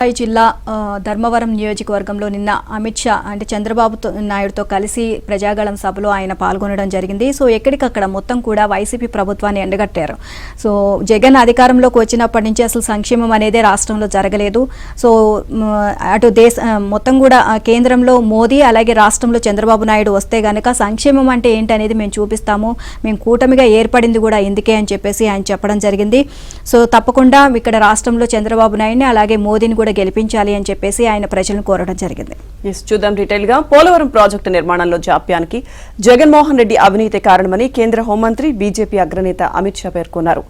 జిల్లా ధర్మవరం నియోజకవర్గంలో నిన్న అమిత్ షా అంటే చంద్రబాబు నాయుడుతో కలిసి ప్రజాగళం సభలో ఆయన పాల్గొనడం జరిగింది. సో ఎక్కడికక్కడ మొత్తం కూడా వైసీపీ ప్రభుత్వాన్ని ఎండగట్టారు. సో జగన్ అధికారంలోకి వచ్చినప్పటి నుంచి అసలు సంక్షేమం అనేది రాష్ట్రంలో జరగలేదు. సో అటు మొత్తం కూడా కేంద్రంలో మోదీ అలాగే రాష్ట్రంలో చంద్రబాబు నాయుడు వస్తే గనక సంక్షేమం అంటే ఏంటనేది మేము చూపిస్తాము, మేము కూటమిగా ఏర్పడింది కూడా ఎందుకే అని చెప్పేసి ఆయన చెప్పడం జరిగింది. సో తప్పకుండా ఇక్కడ రాష్ట్రంలో చంద్రబాబు నాయుడిని అలాగే మోదీని కూడా గెలిపించాలి అని చెప్పేసి ఆయన ప్రజలను కోరడం జరిగింది. చూద్దాం డీటెయిల్ గా. పోలవరం ప్రాజెక్టు నిర్మాణంలో జాప్యానికి జగన్మోహన్ రెడ్డి అవినీతి కారణమని కేంద్ర హోంమంత్రి బీజేపీ అగ్రనేత అమిత్ షా పేర్కొన్నారు.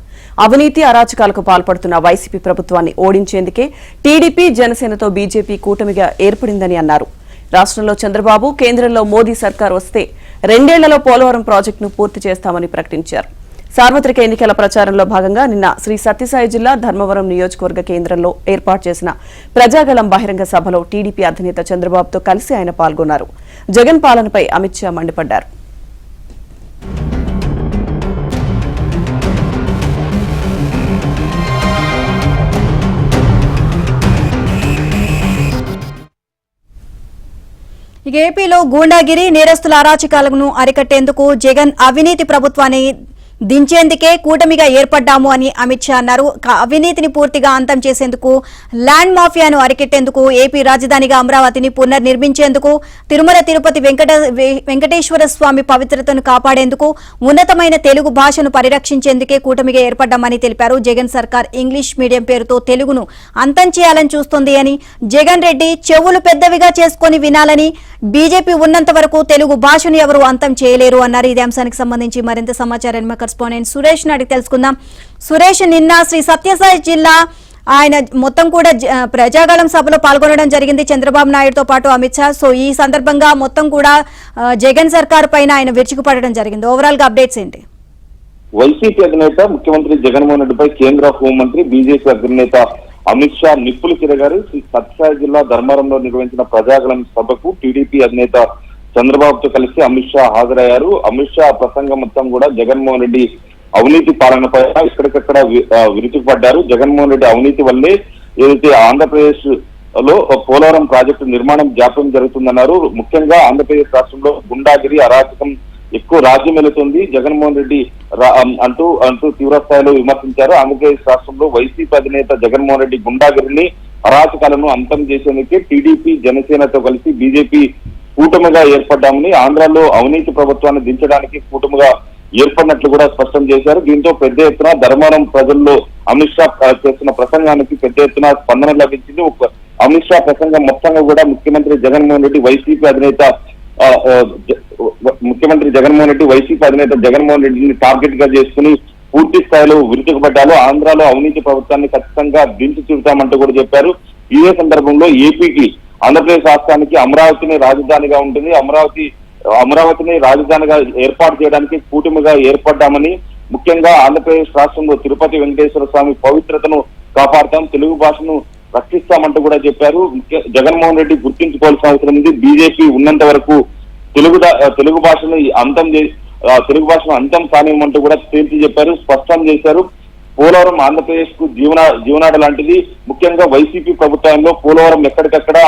అవినీతి అరాచకాలకు పాల్పడుతున్న వైసీపీ ప్రభుత్వాన్ని ఓడించేందుకే టీడీపీ జనసేనతో బీజేపీ కూటమిగా ఏర్పడిందని అన్నారు. రాష్ట్రంలో చంద్రబాబు, కేంద్రంలో మోదీ సర్కార్ వస్తే 2 ఏళ్లలో పోలవరం ప్రాజెక్టును పూర్తి చేస్తామని ప్రకటించారు. సార్వత్రిక ఎన్నికల ప్రచారంలో భాగంగా నిన్న శ్రీ సత్యసాయి జిల్లా ధర్మవరం నియోజకవర్గ కేంద్రంలో ఏర్పాటు చేసిన ప్రజాగళం బహిరంగ సభలో టీడీపీ అధినేత చంద్రబాబుతో కలిసి ఆయన పాల్గొన్నారు. జగన్ పాలనపై అమిత్ షా మండిపడ్డారు. ఏపీలో గూండాగిరి, నేరస్తుల అరాచకాలను అరికట్టేందుకు జగన్ అవినీతి ప్రభుత్వాన్ని దించేందుకే కూటమిగా ఏర్పడ్డాము అని అమిత్ షా అన్నారు. అవినీతిని పూర్తిగా అంతం చేసేందుకు, ల్యాండ్ మాఫియాను అరికెట్టేందుకు, ఏపీ రాజధానిగా అమరావతిని పునర్నిర్మించేందుకు, తిరుమల తిరుపతి వెంకటేశ్వర స్వామి పవిత్రతను కాపాడేందుకు, ఉన్నతమైన తెలుగు భాషను పరిరక్షించేందుకే కూటమిగా ఏర్పడ్డామని తెలిపారు. జగన్ సర్కార్ ఇంగ్లీష్ మీడియం పేరుతో తెలుగును అంతం చేయాలని చూస్తోంది అని, జగన్ రెడ్డి చెవులు పెద్దవిగా చేసుకుని వినాలని, బీజేపీ ఉన్నంత వరకు తెలుగు భాషను ఎవరు అంతం చేయలేరు అన్నారు. ఇదే అంశానికి సంబంధించి మరింత సమాచారాన్ని కరెస్పాండెంట్ సురేష్ నాడికి తెలుసుకుందాం. సురేష్, నిన్న శ్రీ సత్యసాయి జిల్లా ఆయన మొత్తం కూడా ప్రజాగళం సభలో పాల్గొనడం జరిగింది చంద్రబాబు నాయుడుతో పాటు అమిత్ షా. సో ఈ సందర్భంగా మొత్తం కూడా జగన్ సర్కార్ పైన ఆయన విరుచుకుపడడం జరిగింది. ఓవరాల్ గా అప్డేట్స్ ఏంటి? వైసీపీ అధినేత ముఖ్యమంత్రి జగన్మోహన్ రెడ్డిపై కేంద్ర హోంమంత్రి బీజేపీ అగ్రనేత అమిత్ షా నిప్పులు చెరిగారు. శ్రీ సత్యసాయి జిల్లా ధర్మవరంలో నిర్వహించిన ప్రజాగళం సభకు టీడీపీ అధినేత చంద్రబాబుతో కలిసి అమిత్ షా హాజరయ్యారు. అమిత్ షా ప్రసంగం మొత్తం కూడా జగన్మోహన్ రెడ్డి అవినీతి పాలనపై ఇక్కడికక్కడ విరుచుకుపడ్డారు. జగన్మోహన్ రెడ్డి అవినీతి వల్లే ఏదైతే ఆంధ్రప్రదేశ్ లో పోలవరం ప్రాజెక్టు నిర్మాణం జాప్యం జరుగుతుందన్నారు. ముఖ్యంగా ఆంధ్రప్రదేశ్ రాష్ట్రంలో గుండాగిరి, అరాచకం ఎక్కువ రాజ్యం వెళుతుంది జగన్మోహన్ రెడ్డి అంటూ తీవ్ర స్థాయిలో విమర్శించారు. ఆంధ్రప్రదేశ్ రాష్ట్రంలో వైసీపీ అధినేత జగన్మోహన్ రెడ్డి గుండాగిరిని, అరాచకాలను అంతం చేసేందుకే టీడీపీ జనసేనతో కలిసి బీజేపీ కూటమిగా ఏర్పడ్డామని, ఆంధ్రాలో అవినీతి ప్రభుత్వాన్ని దించడానికి కూటమిగా ఏర్పడినట్లు కూడా స్పష్టం చేశారు. దీంతో పెద్ద ఎత్తున ధర్మవరం ప్రజల్లో అమిత్ షా చేస్తున్న ప్రసంగానికి పెద్ద ఎత్తున స్పందన లభించింది. అమిత్ షా ప్రసంగం మొత్తంగా కూడా ముఖ్యమంత్రి జగన్మోహన్ రెడ్డి వైసీపీ అధినేత జగన్మోహన్ రెడ్డిని టార్గెట్ గా చేసుకుని పూర్తి స్థాయిలో విరుచుకుపడ్డారు. ఆంధ్రాలో అవినీతి ప్రభుత్వాన్ని ఖచ్చితంగా దించి చూడతామంటూ కూడా చెప్పారు. ఇదే సందర్భంలో ఏపీకి, ఆంధ్రప్రదేశ్ రాష్ట్రానికి అమరావతిని రాజధానిగా ఉంటుంది, అమరావతిని రాజధానిగా ఏర్పాటు చేయడానికి కూటమిగా ఏర్పడ్డామని, ముఖ్యంగా ఆంధ్రప్రదేశ్ రాష్ట్రంలో తిరుపతి వెంకటేశ్వర స్వామి పవిత్రతను కాపాడుతాం, తెలుగు భాషను రక్షిస్తామంటూ కూడా చెప్పారు. జగన్మోహన్ రెడ్డి గుర్తించుకోవాల్సిన అవసరం ఉంది. బీజేపీ ఉన్నంత వరకు తెలుగు భాషను అంతం కానివ్వమంటూ కూడా తేల్చి చెప్పారు, స్పష్టం చేశారు. పోలవరం ఆంధ్రప్రదేశ్ కు జీవనాడ లాంటిది. ముఖ్యంగా వైసీపీ ప్రభుత్వంలో పోలవరం ఎక్కడికక్కడ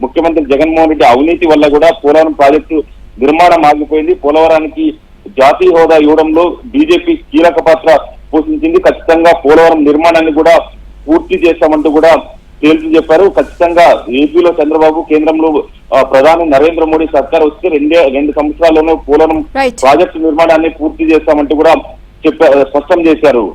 ముఖ్యమంత్రి జగన్మోహన్ రెడ్డి అవినీతి వల్ల కూడా పోలవరం ప్రాజెక్టు నిర్మాణం ఆగిపోయింది. పోలవరానికి జాతీయ హోదా ఇవ్వడంలో బీజేపీ కీలక పాత్ర పోషించింది. ఖచ్చితంగా పోలవరం నిర్మాణాన్ని కూడా పూర్తి చేస్తామంటూ కూడా తేల్చి చెప్పారు. ఖచ్చితంగా ఏపీలో చంద్రబాబు, కేంద్రంలో ప్రధాని నరేంద్ర మోడీ సర్కార్ వస్తే 2 సంవత్సరాల్లోనూ పోలవరం ప్రాజెక్టు నిర్మాణాన్ని పూర్తి చేస్తామంటూ కూడా స్పష్టం చేశారు.